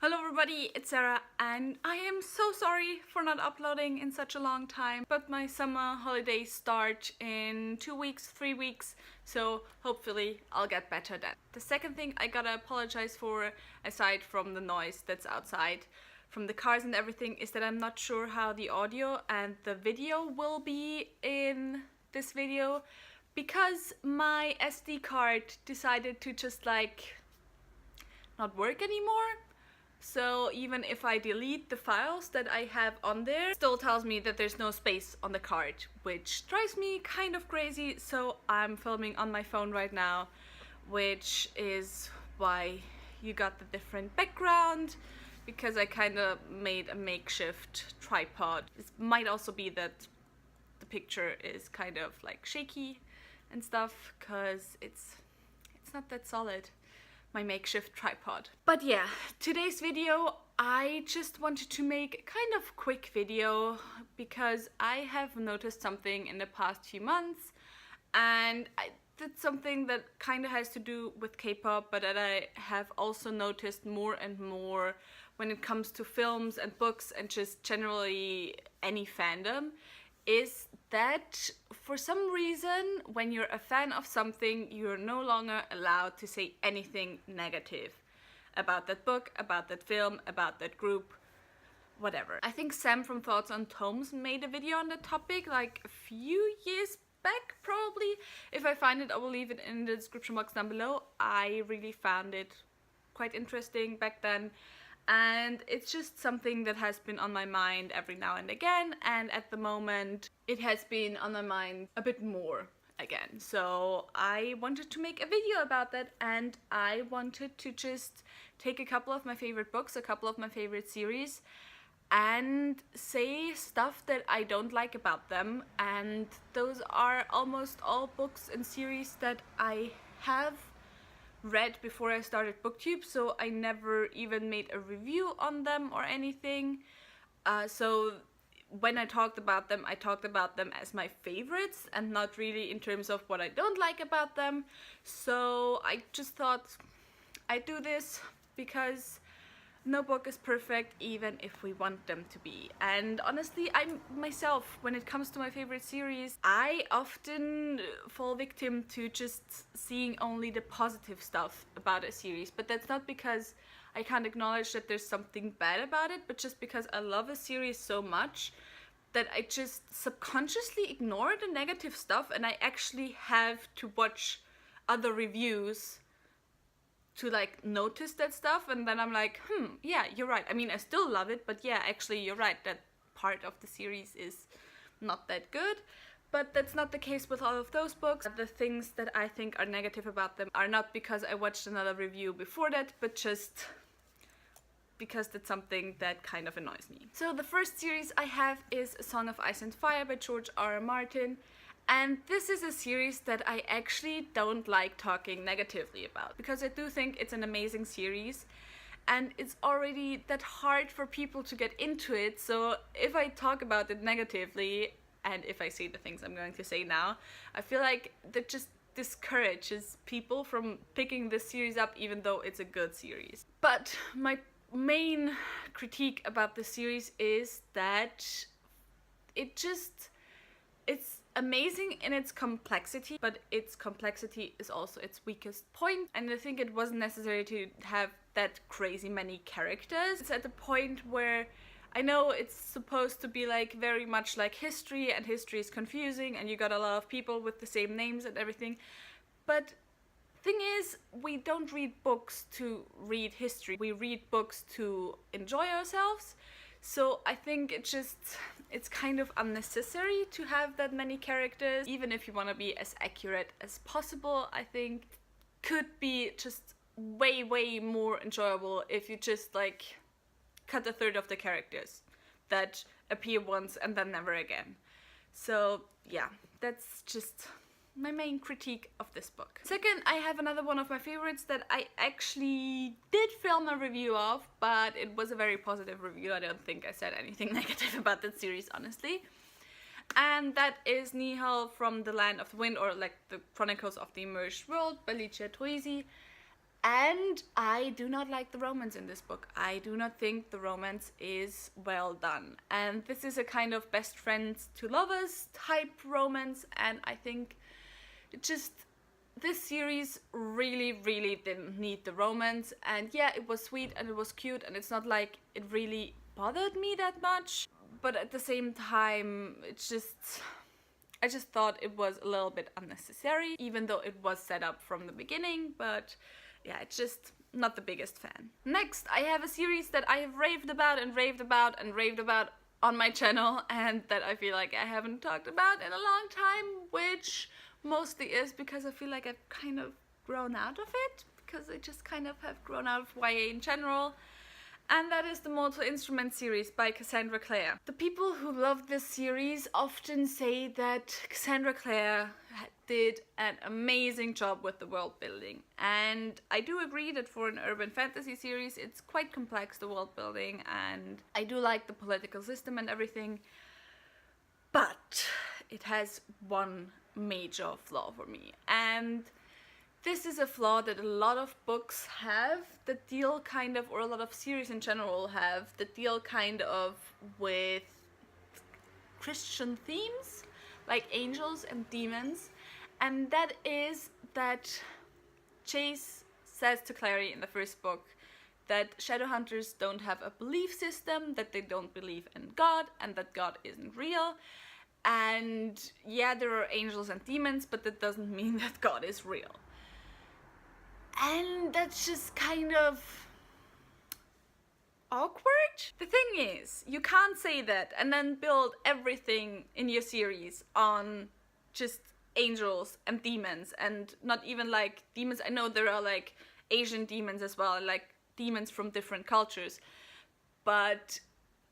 Hello everybody, it's Sarah and I am so sorry for not uploading in such a long time, but my summer holidays start in 2 weeks, 3 weeks, so hopefully I'll get better then. The second thing I gotta apologize for, aside from the noise that's outside from the cars and everything, is that I'm not sure how the audio and the video will be in this video because my SD card decided to just not work anymore. So even if I delete the files that I have on there, it still tells me that there's no space on the card, which drives me kind of crazy. So I'm filming on my phone right now, which is why you got the different background, because I kind of made a makeshift tripod. It might also be that the picture is kind of like shaky and stuff, because it's not that solid, my makeshift tripod. But yeah, today's video, I just wanted to make a kind of quick video because I have noticed something in the past few months, and that's something that kind of has to do with K-pop, but that I have also noticed more and more when it comes to films and books and just generally any fandom, is that for some reason when you're a fan of something, you're no longer allowed to say anything negative about that book, about that film, about that group, whatever. I think Sam from Thoughts on Tomes made a video on the topic like a few years back, probably. If I find it, I will leave it in the description box down below. I really found it quite interesting back then, and it's just something that has been on my mind every now and again, and at the moment it has been on my mind a bit more again. So I wanted to make a video about that, and I wanted to just take a couple of my favorite books, a couple of my favorite series, and say stuff that I don't like about them. And those are almost all books and series that I have read before I started BookTube, so I never even made a review on them or anything. So when I talked about them, I talked about them as my favorites and not really in terms of what I don't like about them. So I just thought I'd do this because no book is perfect, even if we want them to be. And honestly, I'm myself, when it comes to my favorite series, I often fall victim to just seeing only the positive stuff about a series. But that's not because I can't acknowledge that there's something bad about it, but just because I love a series so much that I just subconsciously ignore the negative stuff, and I actually have to watch other reviews to notice that stuff, and then I'm like, yeah, you're right. I mean, I still love it, but yeah, actually you're right, that part of the series is not that good. But that's not the case with all of those books. The things that I think are negative about them are not because I watched another review before that, but just because that's something that kind of annoys me. So the first series I have is A Song of Ice and Fire by George R. R. Martin. And this is a series that I actually don't like talking negatively about, because I do think it's an amazing series and it's already that hard for people to get into it. So if I talk about it negatively, and if I say the things I'm going to say now, I feel like that just discourages people from picking this series up, even though it's a good series. But my main critique about the series is that it's amazing in its complexity, but its complexity is also its weakest point. And I think it wasn't necessary to have that crazy many characters. It's at the point where I know it's supposed to be very much like history, and history is confusing and you got a lot of people with the same names and everything. But thing is, we don't read books to read history. We read books to enjoy ourselves. So I think it's kind of unnecessary to have that many characters. Even if you want to be as accurate as possible, I think could be just way more enjoyable if you just cut a third of the characters that appear once and then never again. So yeah, that's just my main critique of this book. Second, I have another one of my favorites that I actually did film a review of, but it was a very positive review. I don't think I said anything negative about that series, honestly. And that is Nihal from the Land of the Wind, or the Chronicles of the Immersed World by Licia Troisi. And I do not like the romance in this book. I do not think the romance is well done. And this is a kind of best friends to lovers type romance, and I think it just, this series really, really didn't need the romance. And yeah, it was sweet and it was cute, and it's not like it really bothered me that much. But at the same time, I just thought it was a little bit unnecessary, even though it was set up from the beginning. But yeah, it's just not the biggest fan. Next, I have a series that I have raved about and raved about and raved about on my channel, and that I feel like I haven't talked about in a long time, which mostly is because I feel like I've kind of grown out of it, because I just kind of have grown out of YA in general. And that is the Mortal Instruments series by Cassandra Clare. The people who love this series often say that Cassandra Clare did an amazing job with the world building. And I do agree that for an urban fantasy series, it's quite complex, the world building, and I do like the political system and everything. But it has one major flaw for me. And this is a flaw that a lot of books have that deal kind of, or a lot of series in general have, that deal kind of with Christian themes, like angels and demons. And that is that Chase says to Clary in the first book that Shadowhunters don't have a belief system, that they don't believe in God, and that God isn't real. And yeah, there are angels and demons, but that doesn't mean that God is real. And that's just kind of awkward. The thing is, you can't say that and then build everything in your series on just angels and demons, and not even like demons. I know there are like Asian demons as well, like demons from different cultures, but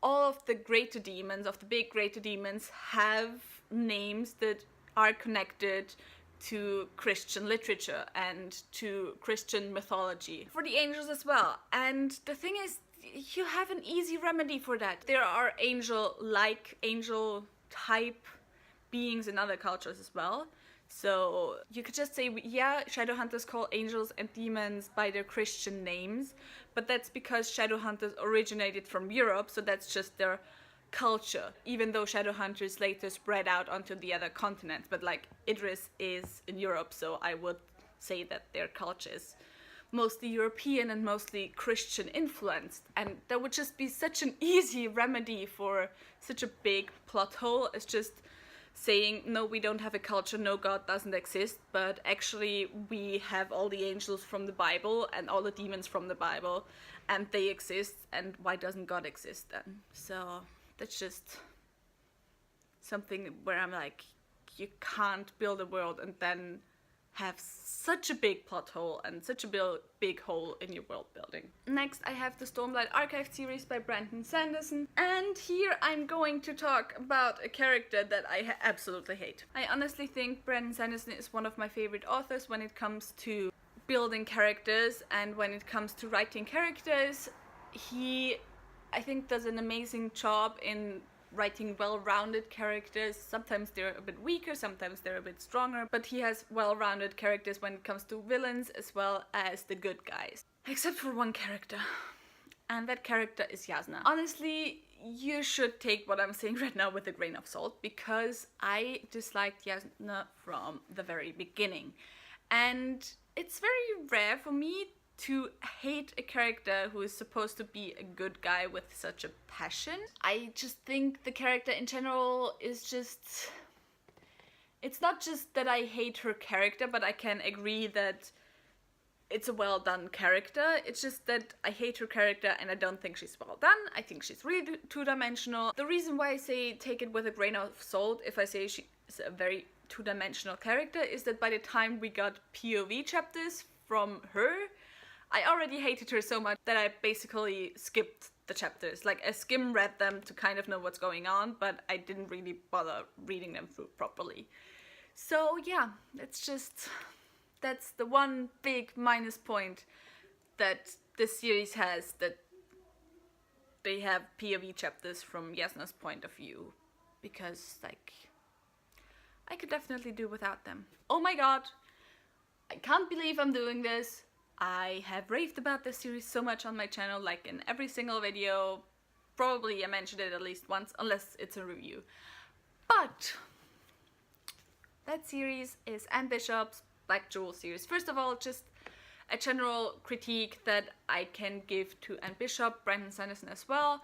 all of the greater demons, of the big greater demons, have names that are connected to Christian literature and to Christian mythology. For the angels as well. And the thing is, you have an easy remedy for that. There are angel-like, angel-type beings in other cultures as well. So you could just say, yeah, Shadowhunters call angels and demons by their Christian names, but that's because Shadowhunters originated from Europe, so that's just their culture, even though Shadowhunters later spread out onto the other continents. But like, Idris is in Europe, so I would say that their culture is mostly European and mostly Christian influenced, and that would just be such an easy remedy for such a big plot hole. It's just saying, no, we don't have a culture, no, God doesn't exist, but actually we have all the angels from the Bible and all the demons from the Bible, and they exist, and why doesn't God exist then? So that's just something where I'm like, you can't build a world and then have such a big plot hole and such a big hole in your world building. Next, I have the Stormlight Archive series by Brandon Sanderson, and here I'm going to talk about a character that I absolutely hate. I honestly think Brandon Sanderson is one of my favorite authors when it comes to building characters and when it comes to writing characters. He, I think, does an amazing job in writing well-rounded characters. Sometimes they're a bit weaker, sometimes they're a bit stronger, but he has well-rounded characters when it comes to villains as well as the good guys. Except for one character, and that character is Yasna. Honestly, you should take what I'm saying right now with a grain of salt, because I disliked Yasna from the very beginning. And it's very rare for me to hate a character who is supposed to be a good guy with such a passion. I just think the character in general is just... It's not just that I hate her character, but I can agree that it's a well done character. It's just that I hate her character and I don't think she's well done. I think she's really two-dimensional. The reason why I say take it with a grain of salt if I say she's a very two-dimensional character is that by the time we got POV chapters from her, I already hated her so much that I basically skipped the chapters. Like, I skim read them to kind of know what's going on, but I didn't really bother reading them through properly. So yeah, that's the one big minus point that this series has, that they have POV chapters from Yasna's point of view, because like, I could definitely do without them. Oh my god, I can't believe I'm doing this. I have raved about this series so much on my channel, like in every single video. Probably I mentioned it at least once, unless it's a review. But that series is Anne Bishop's Black Jewel series. First of all, just a general critique that I can give to Anne Bishop, Brandon Sanderson as well,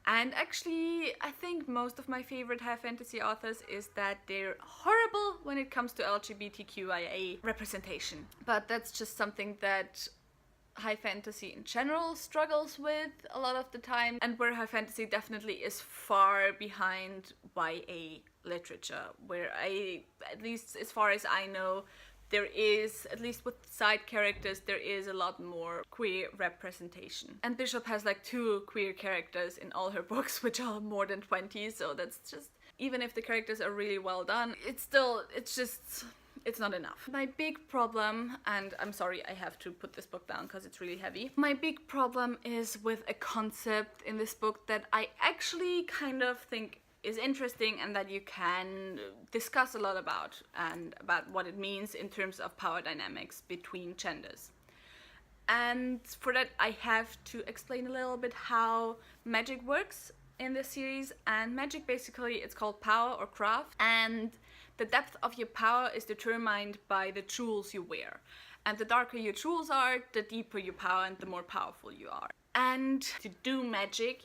and actually I think most of my favorite high fantasy authors, is that they're horrible when it comes to LGBTQIA representation. But that's just something that high fantasy in general struggles with a lot of the time, and where high fantasy definitely is far behind YA literature, where at least as far as I know, there is, at least with side characters, there is a lot more queer representation. And Bishop has like 2 queer characters in all her books, which are more than 20, so that's just, even if the characters are really well done, it's not enough. My big problem, and I'm sorry I have to put this book down because it's really heavy. My big problem is with a concept in this book that I actually kind of think is interesting and that you can discuss a lot about, and about what it means in terms of power dynamics between genders. And for that I have to explain a little bit how magic works in this series. And magic, basically, it's called power or craft, and the depth of your power is determined by the jewels you wear. And the darker your jewels are, the deeper your power and the more powerful you are. And to do magic,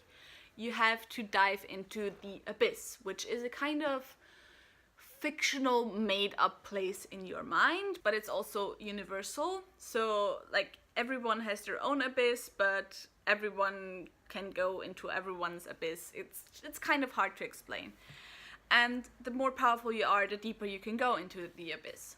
you have to dive into the abyss, which is a kind of fictional made-up place in your mind, but it's also universal. So like everyone has their own abyss, but everyone can go into everyone's abyss. It's kind of hard to explain. And the more powerful you are, the deeper you can go into the abyss.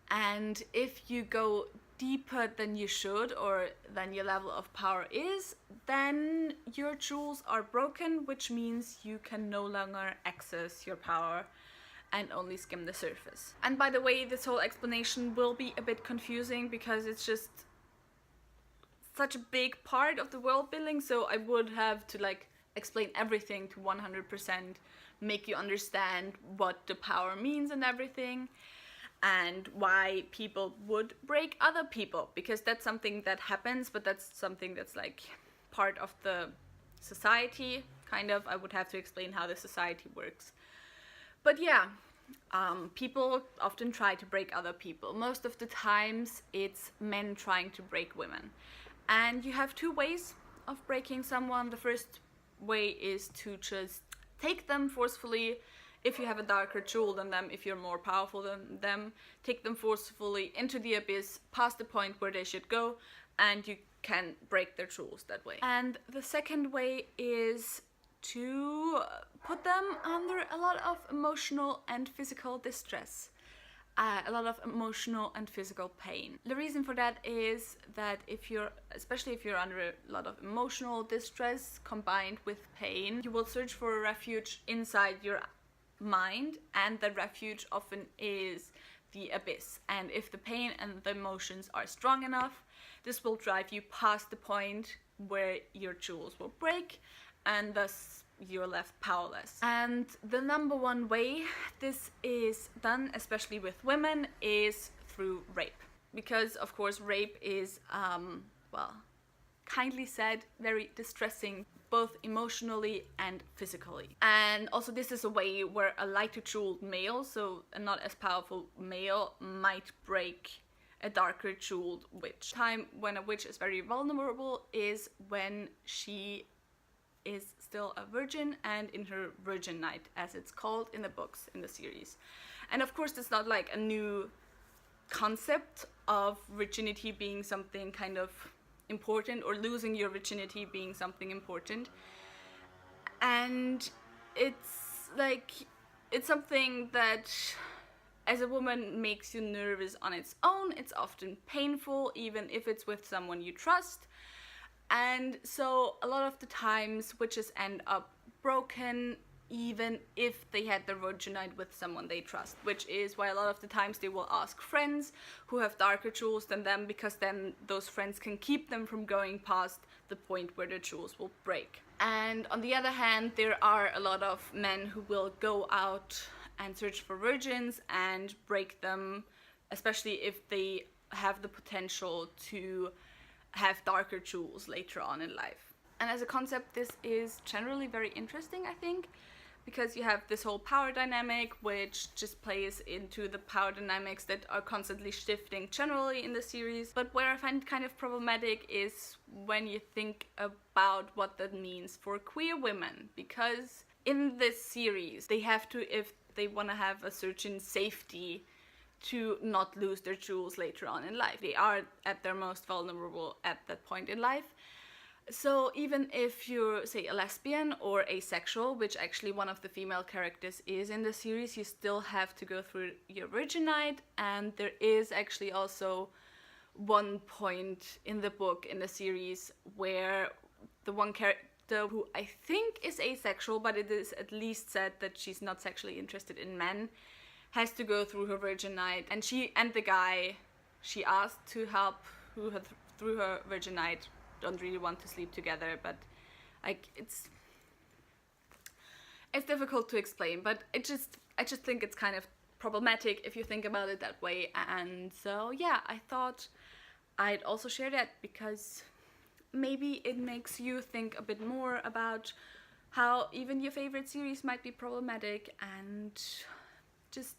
And if you go deeper than you should, or than your level of power is, then your jewels are broken, which means you can no longer access your power and only skim the surface. And by the way, this whole explanation will be a bit confusing because it's just such a big part of the world building, so I would have to like explain everything to 100%, make you understand what the power means and everything, and why people would break other people, because that's something that happens, but that's something that's like part of the society, kind of. I would have to explain how the society works. But yeah, people often try to break other people. Most of the times it's men trying to break women. And you have 2 ways of breaking someone. The first way is to just take them forcefully. If you have a darker jewel than them, if you're more powerful than them, take them forcefully into the abyss, past the point where they should go, and you can break their jewels that way. And the second way is to put them under a lot of emotional and physical distress. A lot of emotional and physical pain. The reason for that is that especially if you're under a lot of emotional distress combined with pain, you will search for a refuge inside your mind, and the refuge often is the abyss. And if the pain and the emotions are strong enough, this will drive you past the point where your jewels will break, and thus you're left powerless. And the number one way this is done, especially with women, is through rape. Because of course rape is, well, kindly said, very distressing, both emotionally and physically. And also this is a way where a lighter jeweled male, so a not as powerful male, might break a darker jeweled witch. Time when a witch is very vulnerable is when she is still a virgin and in her virgin night, as it's called in the books in the series. And of course it's not like a new concept of virginity being something kind of important, or losing your virginity being something important. And it's like, it's something that as a woman makes you nervous on its own. It's often painful, even if it's with someone you trust. And so a lot of the times witches end up broken, even if they had their virgin night with someone they trust, which is why a lot of the times they will ask friends who have darker jewels than them, because then those friends can keep them from going past the point where their jewels will break. And on the other hand, there are a lot of men who will go out and search for virgins and break them, especially if they have the potential to have darker jewels later on in life. And as a concept, this is generally very interesting, I think, because you have this whole power dynamic, which just plays into the power dynamics that are constantly shifting generally in the series. But where I find it kind of problematic is when you think about what that means for queer women, because in this series, they have to, if they want to have a certain safety, to not lose their jewels later on in life. They are at their most vulnerable at that point in life. So even if you're, say, a lesbian or asexual, which actually one of the female characters is in the series, you still have to go through your virginite. And there is actually also one point in the book, in the series, where the one character who I think is asexual, but it is at least said that she's not sexually interested in men, has to go through her virginite. And she and the guy she asked to help through her virginite don't really want to sleep together, but like it's difficult to explain, but I just think it's kind of problematic if you think about it that way. And so yeah, I thought I'd also share that because maybe it makes you think a bit more about how even your favorite series might be problematic, and just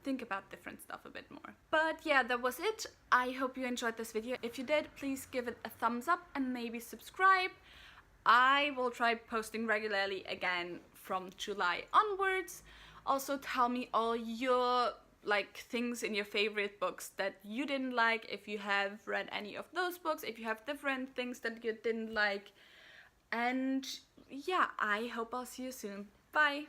think about different stuff a bit more. But yeah, that was it. I hope you enjoyed this video. If you did, please give it a thumbs up and maybe subscribe. I will try posting regularly again from July onwards. Also, tell me all your things in your favorite books that you didn't like, if you have read any of those books, if you have different things that you didn't like. And yeah, I hope I'll see you soon. Bye!